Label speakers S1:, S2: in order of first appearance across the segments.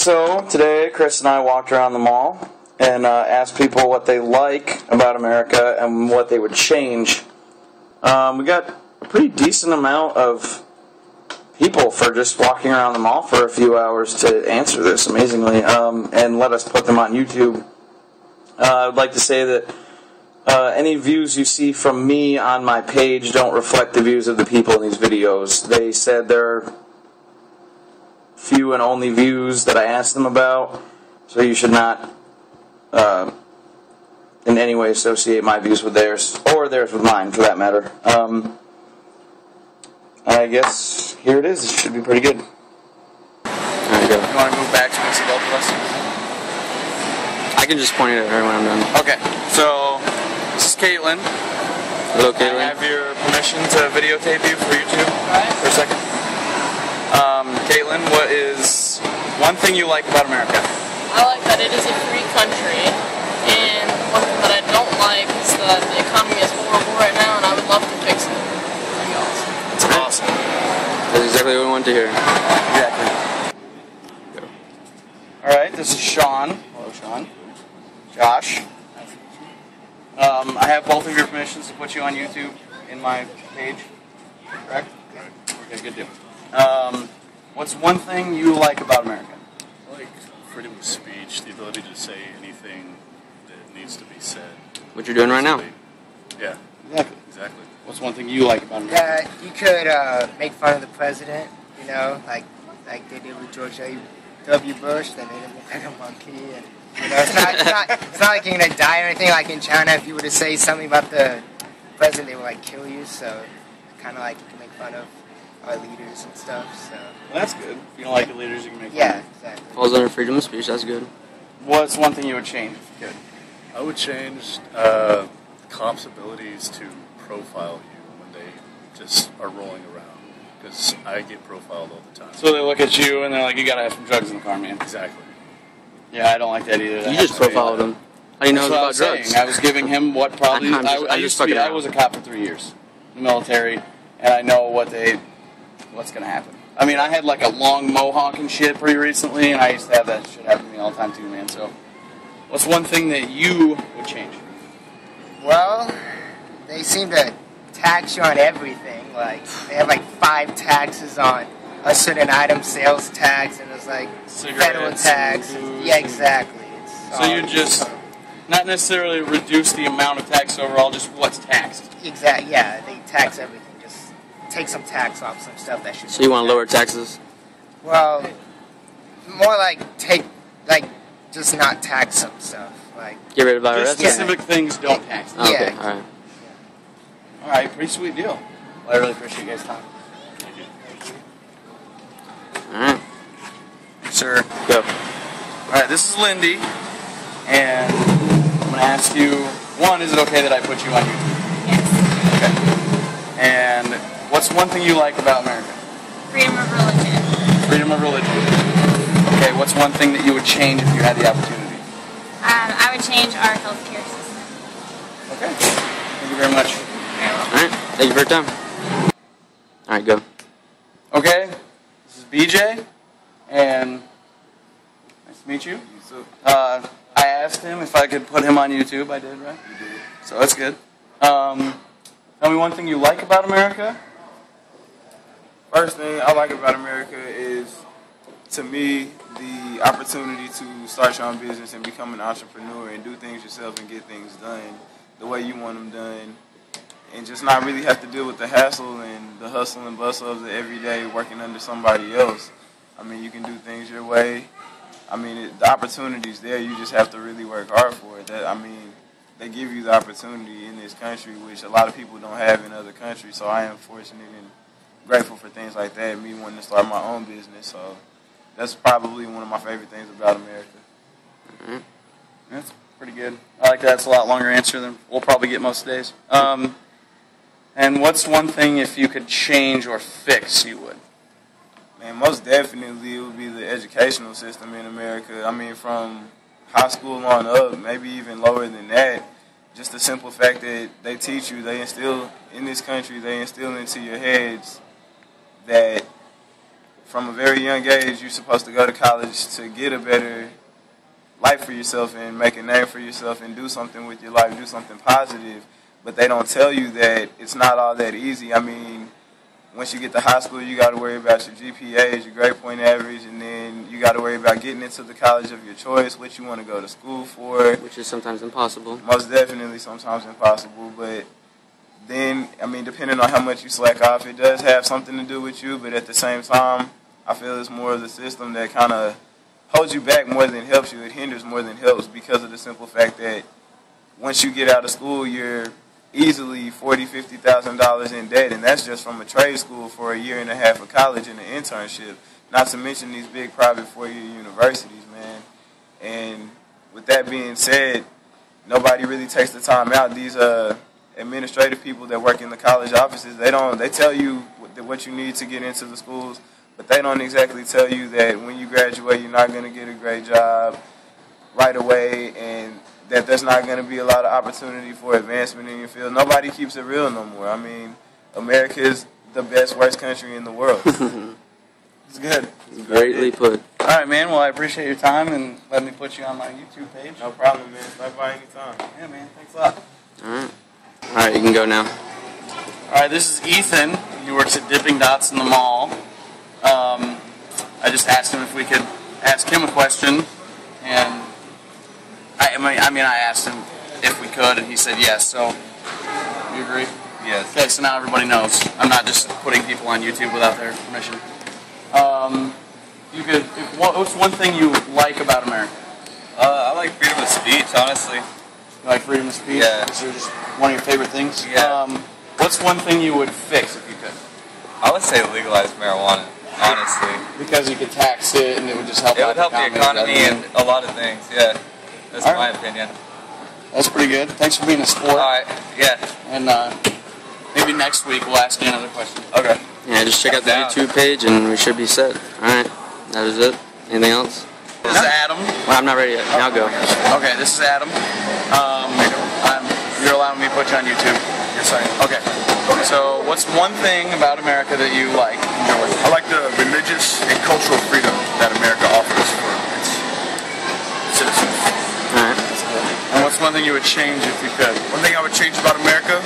S1: So today, Chris and I walked around the mall and asked people what they like about America and what they would change. We got a pretty decent amount of people for just walking around the mall for a few hours to answer this, amazingly, and let us put them on YouTube. I would like to say that any views you see from me on my page don't reflect the views of the people in these videos. They said they're few and only views that I asked them about, so you should not in any way associate my views with theirs, or theirs with mine, for that matter. I guess here it is. It should be pretty good.
S2: There you go.
S1: You want to move back so we can see both of us?
S2: I can just point it at her when I'm done.
S1: Okay, so this is Caitlin.
S2: Hello, Caitlin.
S1: I have your permission to videotape you for YouTube for a second. Caitlin, what is one thing you like about America?
S3: I like that it is a free country, and one thing that I don't like is that the economy is horrible right now, and I would love to fix it. That'd be awesome.
S1: It's awesome.
S2: That's exactly what we want to hear.
S1: Exactly. Alright, this is Sean. Hello, Sean. Josh. I have both of your permissions to put you on YouTube in my page, correct? Okay, good deal. What's one thing you like about America?
S4: I like freedom of speech, the ability to say anything that needs to be said.
S2: What you're doing right now.
S4: Yeah,
S1: Exactly. What's one thing you like about America?
S5: Yeah, you could make fun of the president, you know, like they did with George W. Bush. They made him look like a monkey, and you know, it's not like you're gonna die or anything. Like in China, if you were to say something about the president, they would like kill you. So, kind of like you can make fun of our leaders and stuff. So
S1: Well, that's good. If you don't like the leaders, you can make fun.
S5: yeah, exactly.
S2: Falls under freedom of speech. That's good.
S1: What's one thing you would change if you could?
S4: I would change cops' abilities to profile you when they just are rolling around, because I get profiled all the time.
S1: So they look at you and they're like, you gotta have some drugs in the car, man.
S4: Exactly.
S1: Yeah, I don't like that either. That
S2: You just
S1: happens to me a
S2: profiled
S1: lot.
S2: him. How do you know
S1: That's what I
S2: about
S1: was
S2: drugs?
S1: saying. I was giving him what probably...
S2: I'm just
S1: I used to be,
S2: fucking
S1: I
S2: around.
S1: was a cop for 3 years in the military, and I know what's going to happen. I mean, I had like a long mohawk and shit pretty recently, and I used to have that shit happen to me all the time too, man. So, what's one thing that you would change?
S5: Well, they seem to tax you on everything. Like they have like 5 taxes on a certain item, sales tax, and it's like federal
S1: Cigarettes,
S5: tax.
S1: booze,
S5: Yeah, exactly.
S1: So you just not necessarily reduce the amount of tax overall, just what's taxed.
S5: Exactly. Yeah, they tax everything. Just take some tax off some stuff that should.
S2: So you want to lower taxes?
S5: Well, more like just not tax some stuff. Like
S2: Get rid of IRS?
S1: Just specific things don't tax.
S2: Oh, okay,
S5: Yeah.
S2: alright.
S1: All right, pretty sweet deal. Well, I really appreciate you guys' time.
S2: Alright.
S1: Sir.
S2: Go.
S1: All right, this is Lindy, and I'm going to ask you, one, is it okay that I put you on YouTube?
S3: Yes.
S1: Okay. And what's one thing you like about America?
S3: Freedom of religion.
S1: Freedom of religion. Okay, what's one thing that you would change if you had the opportunity?
S3: I would change our healthcare system.
S1: Okay. Thank you very much.
S3: Very well.
S2: Alright. Thank you for your time. Alright, go.
S1: Okay, this is BJ, and nice to meet you. I asked him if I could put him on YouTube. I did, right? You did. So that's good. Tell me one thing you like about America.
S6: First thing I like about America is, to me, the opportunity to start your own business and become an entrepreneur and do things yourself and get things done the way you want them done, and just not really have to deal with the hassle and the hustle and bustle of the everyday working under somebody else. I mean, you can do things your way. I mean, the opportunity's there. You just have to really work hard for it. They give you the opportunity in this country, which a lot of people don't have in other countries. So I am fortunate and grateful for things like that, me wanting to start my own business. So that's probably one of my favorite things about America.
S2: Mm-hmm.
S1: That's pretty good. I like that. It's a lot longer answer than we'll probably get most days. And what's one thing, if you could change or fix, you would?
S6: Man, most definitely it would be the educational system in America. I mean, from high school on up, maybe even lower than that. Just the simple fact that they teach you, they instill in this country, they instill into your heads that from a very young age, you're supposed to go to college to get a better life for yourself and make a name for yourself and do something with your life, do something positive. But they don't tell you that it's not all that easy. I mean, once you get to high school, you got to worry about your GPAs, your grade point average, and then you got to worry about getting into the college of your choice, what you want to go to school for.
S2: Which is sometimes impossible.
S6: Most definitely sometimes impossible, but then, I mean, depending on how much you slack off, it does have something to do with you, but at the same time, I feel it's more of the system that kind of holds you back more than helps you. It hinders more than helps because of the simple fact that once you get out of school, you're easily $40,000, $50,000 in debt, and that's just from a trade school for a year and a half of college and an internship, not to mention these big private four-year universities, man. And with that being said, nobody really takes the time out. These administrative people that work in the college offices, they tell you what you need to get into the schools, but they don't exactly tell you that when you graduate, you're not going to get a great job right away, and that there's not going to be a lot of opportunity for advancement in your field. Nobody keeps it real no more. I mean, America is the best, worst country in the world. It's good.
S2: Greatly put.
S1: All right, man. Well, I appreciate your time and letting me put you on my YouTube page.
S6: No problem, man. Stop by anytime.
S1: Yeah, man. Thanks a lot.
S2: All right. All right, you can go now.
S1: All right, this is Ethan. He works at Dipping Dots in the mall. I just asked him if we could ask him a question, and I asked him if we could, and he said yes. So, you agree?
S6: Yes.
S1: Okay, so now everybody knows. I'm not just putting people on YouTube without their permission. What's one thing you like about America?
S7: I like freedom of speech, honestly.
S1: You like freedom of speech?
S7: Yeah.
S1: Is there just one of your favorite things?
S7: Yeah.
S1: What's one thing you would fix if you could?
S7: I would say legalize marijuana, honestly.
S1: Because you could tax it and it would just help
S7: It
S1: out
S7: would help the economy and a lot of things, yeah. That's
S1: All
S7: my
S1: right.
S7: opinion.
S1: That's pretty good. Thanks for being a sport.
S7: Alright, yeah.
S1: And maybe next week we'll ask you another question.
S7: Okay.
S2: Yeah, just check out the YouTube page and we should be set. All right. That is it. Anything else?
S1: This is Adam.
S2: Well, I'm not ready yet. Now go.
S1: Okay, this is Adam. You're allowing me to put you on YouTube.
S6: Yes, I am.
S1: Okay. So, what's one thing about America that you like?
S8: I like the religious and cultural freedom that America offers for its citizens.
S2: All right.
S1: And what's one thing you would change if you could?
S8: One thing I would change about America,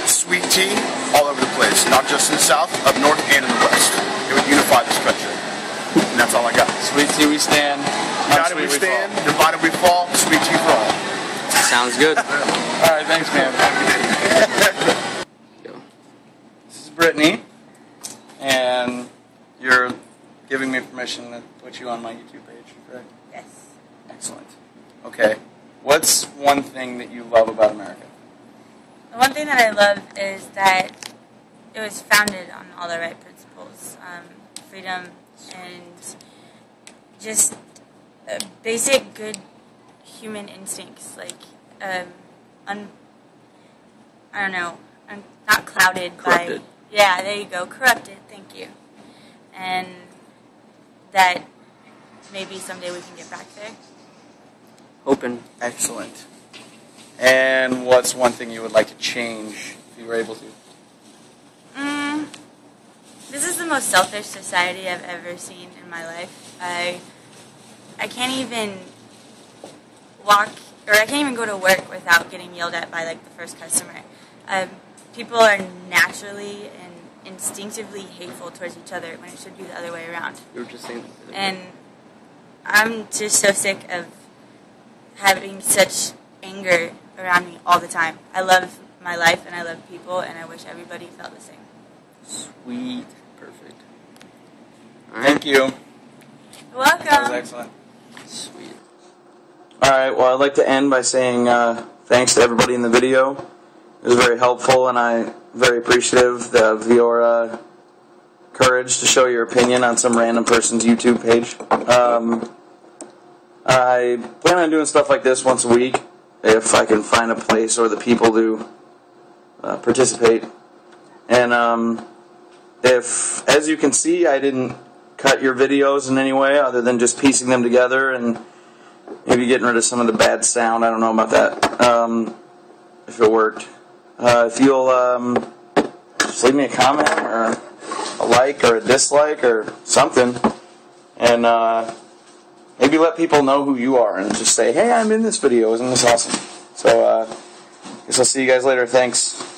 S8: sweet tea all over the place, not just in the South, up North, and in the West. It would unify this country. And that's all I got.
S1: Sweet tea we stand.
S8: United we stand, divided we fall, sweet tea for all.
S2: Sounds good.
S1: All right, thanks, man.
S2: Go.
S1: This is Brittany, and you're giving me permission to put you on my YouTube page, correct?
S9: Yes.
S1: Excellent. Okay. What's one thing that you love about America?
S9: The one thing that I love is that it was founded on all the right principles. Freedom and just basic good human instincts, like I don't know, I'm not clouded
S2: Corrupted.
S9: by, yeah, there you go, corrupted, thank you. And that maybe someday we can get back there.
S2: Open.
S1: Excellent. And what's one thing you would like to change if you were able to?
S9: This is the most selfish society I've ever seen in my life. I can't even walk, or I can't even go to work without getting yelled at by like the first customer. People are naturally and instinctively hateful towards each other when it should be the other way around.
S2: We were just saying.
S9: And I'm just so sick of having such anger around me all the time. I love my life and I love people, and I wish everybody felt the same.
S2: Sweet. Perfect. All right.
S1: Thank you.
S9: You're welcome.
S1: That was excellent.
S2: Sweet.
S1: All right, well, I'd like to end by saying thanks to everybody in the video. It was very helpful, and I'm very appreciative of your courage to show your opinion on some random person's YouTube page. I plan on doing stuff like this once a week, if I can find a place or the people to participate. And if, as you can see, I didn't cut your videos in any way other than just piecing them together and maybe getting rid of some of the bad sound. I don't know about that, if it worked. If you'll just leave me a comment or a like or a dislike or something, and maybe let people know who you are and just say, hey, I'm in this video, isn't this awesome? So, guess I'll see you guys later. Thanks.